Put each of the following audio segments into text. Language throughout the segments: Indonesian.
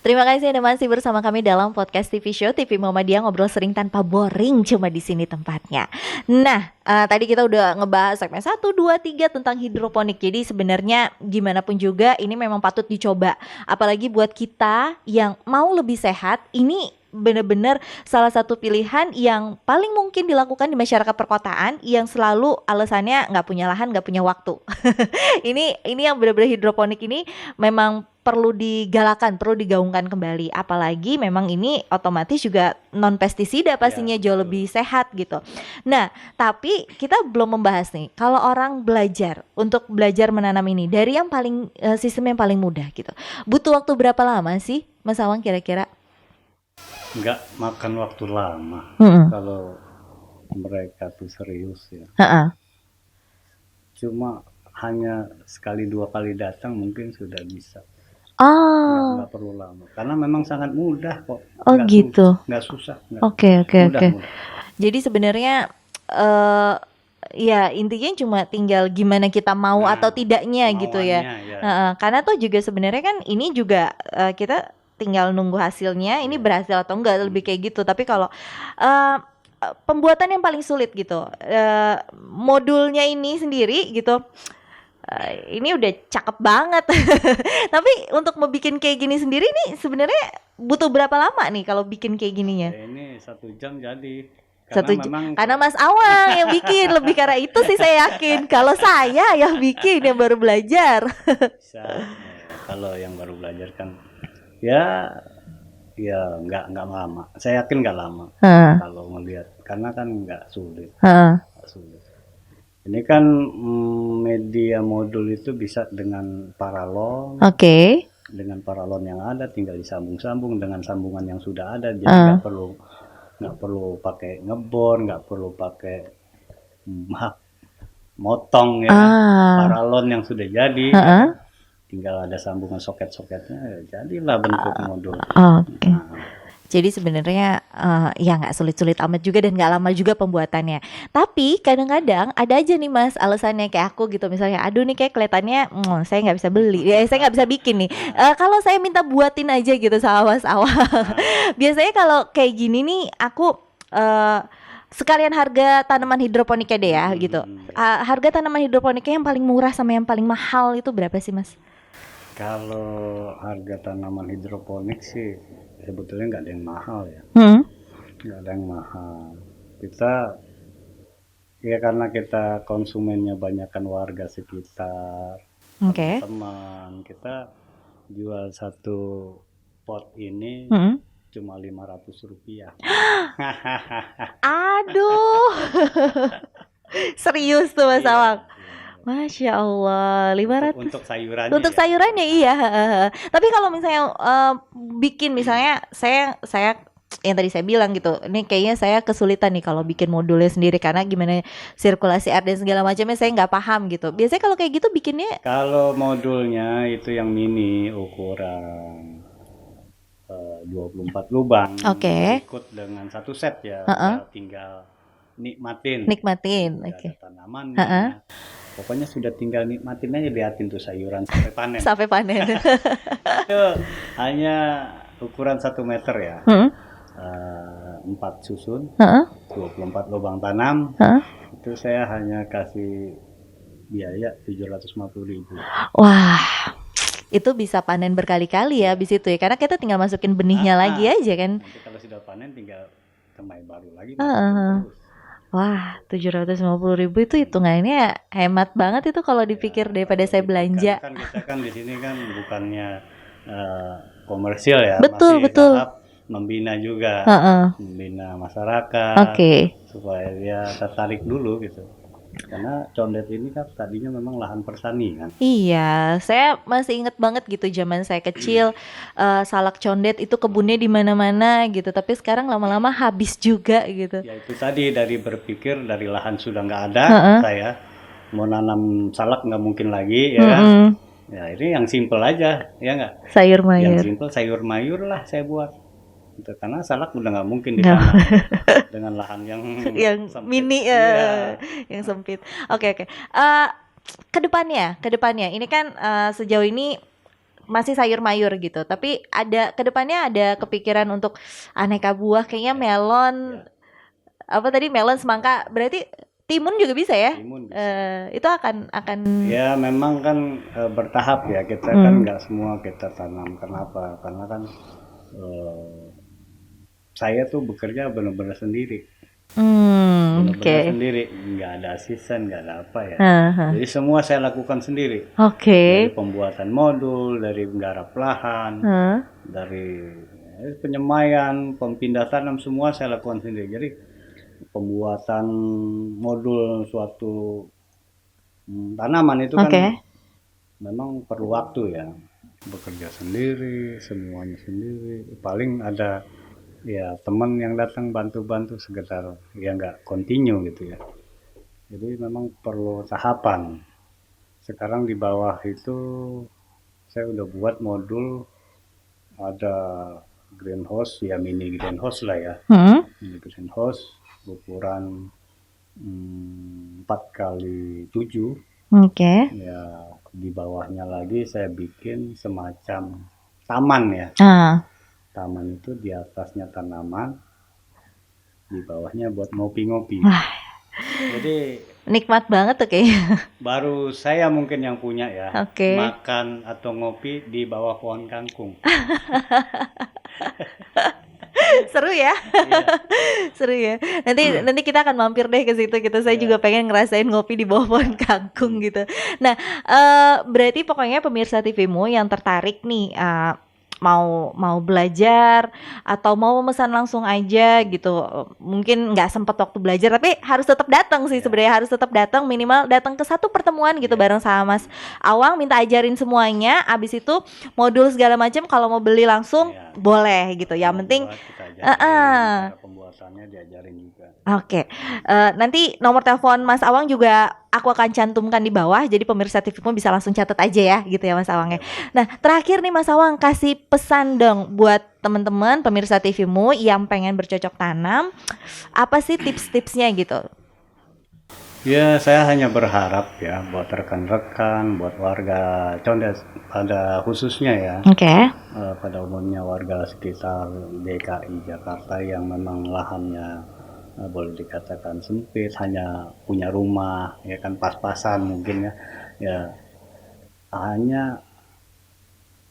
Terima kasih Anda masih bersama kami dalam podcast TV Show TV Muhammadiyah, ngobrol sering tanpa boring, cuma di sini tempatnya. Nah, tadi kita udah ngebahas segmen 1, 2, 3 tentang hidroponik. Jadi sebenarnya gimana pun juga ini memang patut dicoba. Apalagi buat kita yang mau lebih sehat, ini benar-benar salah satu pilihan yang paling mungkin dilakukan di masyarakat perkotaan yang selalu alasannya nggak punya lahan, nggak punya waktu. Ini yang benar-benar hidroponik ini memang perlu digalakan, perlu digaungkan kembali. Apalagi memang ini otomatis juga non pestisida, pastinya jauh lebih sehat gitu. Nah, tapi kita belum membahas nih, kalau orang belajar untuk belajar menanam ini dari yang paling sistem yang paling mudah gitu. Butuh waktu berapa lama sih, Mas Awang kira-kira? Nggak makan waktu lama kalau mereka tuh serius ya. Cuma hanya sekali 2 kali datang mungkin sudah bisa. Nggak perlu lama karena memang sangat mudah kok. Nggak gitu. Nggak susah. Oke. Mudah. Jadi sebenarnya ya intinya cuma tinggal gimana kita mau atau tidaknya gitu ya. Karena tuh juga sebenarnya kan ini juga kita tinggal nunggu hasilnya, ini berhasil atau enggak, lebih kayak gitu. Tapi kalau pembuatan yang paling sulit gitu, modulnya ini sendiri gitu, ini udah cakep banget. Tapi untuk mau bikin kayak gini sendiri nih sebenarnya butuh berapa lama nih kalau bikin kayak gininya? Ini 1 jam jadi. Karena Mas Awang yang bikin, lebih karena itu sih saya yakin. Kalau saya yang bikin yang baru belajar. Kalau yang baru belajar kan ya nggak lama. Saya yakin nggak lama kalau melihat, karena kan nggak sulit. Ini kan media modul itu bisa dengan paralon. Dengan paralon yang ada tinggal disambung-sambung dengan sambungan yang sudah ada, jadi nggak perlu pakai ngebor, nggak perlu pakai motong ya. Paralon yang sudah jadi. Tinggal ada sambungan soket-soketnya, jadilah bentuk modul. Jadi sebenarnya ya nggak sulit-sulit amat juga dan nggak lama juga pembuatannya. Tapi kadang-kadang ada aja nih Mas alasannya kayak aku gitu, misalnya aduh nih kayak kelihatannya saya nggak bisa beli, saya nggak bisa bikin nih. Kalau saya minta buatin aja gitu sama Mas Awang. Biasanya kalau kayak gini nih aku sekalian harga tanaman hidroponiknya deh ya gitu. Harga tanaman hidroponiknya yang paling murah sama yang paling mahal itu berapa sih Mas? Kalau harga tanaman hidroponik sih sebetulnya nggak ada yang mahal ya. Nggak ada yang mahal. Kita ya karena kita konsumennya banyakkan warga sekitar, teman-teman, kita jual 1 pot ini cuma Rp500. Aduh. Serius tuh Mas Awang. Masya Allah, 500 untuk sayurannya. Untuk sayurannya iya. Tapi kalau misalnya bikin misalnya saya yang tadi saya bilang gitu, ini kayaknya saya kesulitan nih kalau bikin modulnya sendiri karena gimana sirkulasi air dan segala macamnya saya nggak paham gitu. Biasanya kalau kayak gitu bikinnya? Kalau modulnya itu yang mini ukuran 24 lubang. Ikut dengan 1 set ya. Tinggal nikmatin. Tanamannya. Pokoknya sudah tinggal nikmatin aja, liatin tuh sayuran sampai panen. Itu hanya ukuran 1 meter ya. 4 susun, 24 lubang tanam. Itu saya hanya kasih biaya Rp750.000. Wah, itu bisa panen berkali-kali ya habis itu ya, karena kita tinggal masukin benihnya lagi aja kan. Nanti kalau sudah panen tinggal kembali baru lagi. Wah, 750.000 itu hitungannya hemat banget itu kalau dipikir daripada saya belanja. Kan kita kan di sini kan bukannya komersial ya. Betul. Tahap membina juga, membina masyarakat, supaya dia tertarik dulu gitu. Karena condet ini kan tadinya memang lahan pertanian. Iya, saya masih inget banget gitu zaman saya kecil, salak condet itu kebunnya di mana-mana gitu. Tapi sekarang lama-lama habis juga gitu. Ya itu tadi dari berpikir dari lahan sudah nggak ada, saya mau nanam salak nggak mungkin lagi ya kan. Ya ini yang simple aja ya nggak. Sayur mayur. Yang simple sayur mayur lah saya buat. Gitu, karena salak udah nggak mungkin ditanam dengan lahan yang sempit. Mini yang sempit. Oke. Kedepannya ini kan sejauh ini masih sayur mayur gitu. Tapi ada kedepannya ada kepikiran untuk aneka buah, kayaknya melon, apa tadi melon, semangka, berarti timun juga bisa ya? Timun bisa. Itu akan ya memang kan bertahap ya, kita kan nggak semua kita tanam. Kenapa? Karena kan saya tuh bekerja benar-benar sendiri. Benar-benar sendiri, nggak ada asisten, nggak ada apa ya. Jadi semua saya lakukan sendiri. Dari pembuatan modul, dari menggarap lahan, dari penyemaian, pemindah tanam, semua saya lakukan sendiri. Jadi pembuatan modul suatu tanaman itu kan memang perlu waktu ya, bekerja sendiri, semuanya sendiri. Paling ada ya teman yang datang bantu-bantu sekedar ya nggak continue gitu ya. Jadi memang perlu tahapan. Sekarang di bawah itu saya udah buat modul, ada greenhouse ya, mini greenhouse lah ya. Mini greenhouse ukuran 4x7. Ya di bawahnya lagi saya bikin semacam taman ya. Taman itu di atasnya tanaman, di bawahnya buat ngopi-ngopi. Jadi nikmat banget tuh kayaknya. Baru saya mungkin yang punya ya, makan atau ngopi di bawah pohon kangkung. Seru ya. Seru ya. Nanti kita akan mampir deh ke situ gitu. Saya juga pengen ngerasain ngopi di bawah pohon kangkung gitu. Nah, berarti pokoknya pemirsa TVMU yang tertarik nih, mau belajar atau mau memesan langsung aja gitu, mungkin nggak sempat waktu belajar tapi harus tetap datang sih sebenarnya, harus tetap datang, minimal datang ke satu pertemuan gitu bareng sama Mas Awang, minta ajarin semuanya, abis itu modul segala macam kalau mau beli langsung boleh gitu, yang penting pembuatannya diajarin juga. Nanti nomor telepon Mas Awang juga aku akan cantumkan di bawah, jadi pemirsa TVMU bisa langsung catat aja ya gitu ya Mas Awang ya. Nah terakhir nih Mas Awang, kasih pesan dong buat teman-teman pemirsa TVMU yang pengen bercocok tanam, apa sih tips-tipsnya gitu? Ya saya hanya berharap ya buat rekan-rekan, buat warga Condet pada khususnya ya, pada umumnya warga sekitar DKI Jakarta yang memang lahannya boleh dikatakan sempit, hanya punya rumah ya kan pas-pasan mungkin ya hanya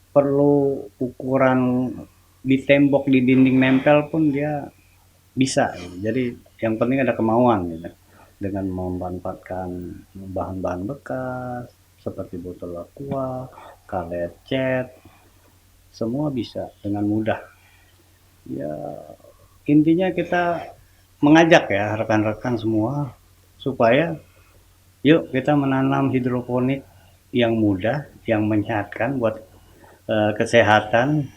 perlu ukuran di tembok, di dinding nempel pun dia bisa gitu. Jadi yang penting ada kemauan gitu, dengan memanfaatkan bahan-bahan bekas seperti botol aqua, karet cat, semua bisa dengan mudah ya. Intinya kita mengajak ya rekan-rekan semua supaya yuk kita menanam hidroponik yang mudah, yang menyehatkan buat kesehatan,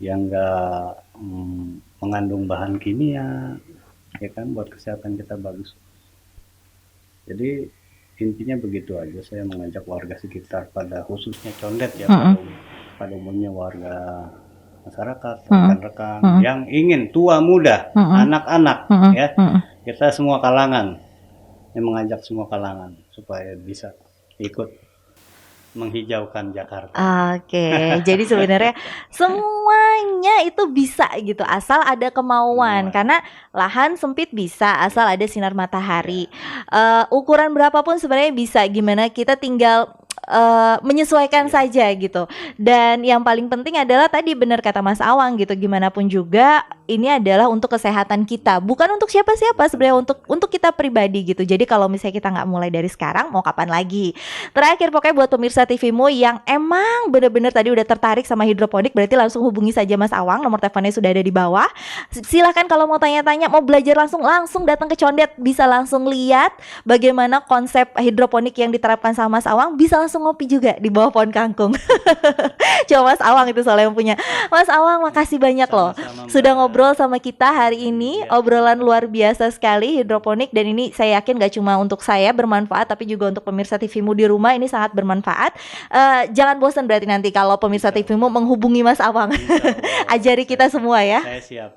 yang enggak mengandung bahan kimia ya kan, buat kesehatan kita bagus. Jadi intinya begitu aja, saya mengajak warga sekitar pada khususnya Condet ya, pada umumnya warga masyarakat, rekan-rekan yang ingin, tua muda, anak-anak ya, kita semua kalangan, yang mengajak semua kalangan supaya bisa ikut menghijaukan Jakarta. Jadi sebenarnya semuanya itu bisa gitu, asal ada kemauan. Karena lahan sempit bisa, asal ada sinar matahari. Ukuran berapapun sebenarnya bisa, gimana kita tinggal menyesuaikan saja gitu. Dan yang paling penting adalah tadi benar kata Mas Awang gitu, gimana pun juga ini adalah untuk kesehatan kita, bukan untuk siapa-siapa sebenarnya, untuk kita pribadi gitu. Jadi kalau misalnya kita nggak mulai dari sekarang, mau kapan lagi? Terakhir pokoknya buat pemirsa TVMU yang emang bener-bener tadi udah tertarik sama hidroponik, berarti langsung hubungi saja Mas Awang, nomor teleponnya sudah ada di bawah. Silahkan kalau mau tanya-tanya, mau belajar langsung datang ke Condet, bisa langsung lihat bagaimana konsep hidroponik yang diterapkan sama Mas Awang, bisa langsung ngopi juga di bawah pohon kangkung. Coba Mas Awang itu soalnya yang punya. Mas Awang makasih banyak loh sudah ngobrol ngobrol sama kita hari ini. Obrolan luar biasa sekali hidroponik, dan ini saya yakin gak cuma untuk saya bermanfaat, tapi juga untuk pemirsa TVmu di rumah ini sangat bermanfaat. Jangan bosan berarti nanti kalau pemirsa TVmu menghubungi Mas Awang. Ajari kita semua ya. Saya siap.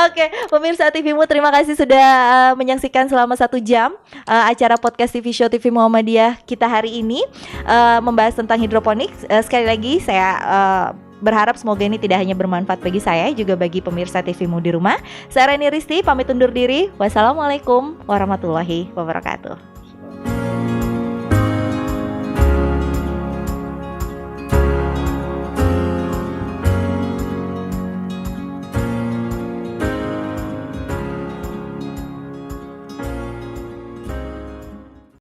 Oke, pemirsa TVmu, terima kasih sudah menyaksikan selama 1 jam acara podcast TV Show TV Muhammadiyah kita hari ini, membahas tentang hidroponik. Sekali lagi saya berharap semoga ini tidak hanya bermanfaat bagi saya, juga bagi pemirsa TVmu di rumah. Saya Reni Risti, pamit undur diri. Wassalamualaikum warahmatullahi wabarakatuh.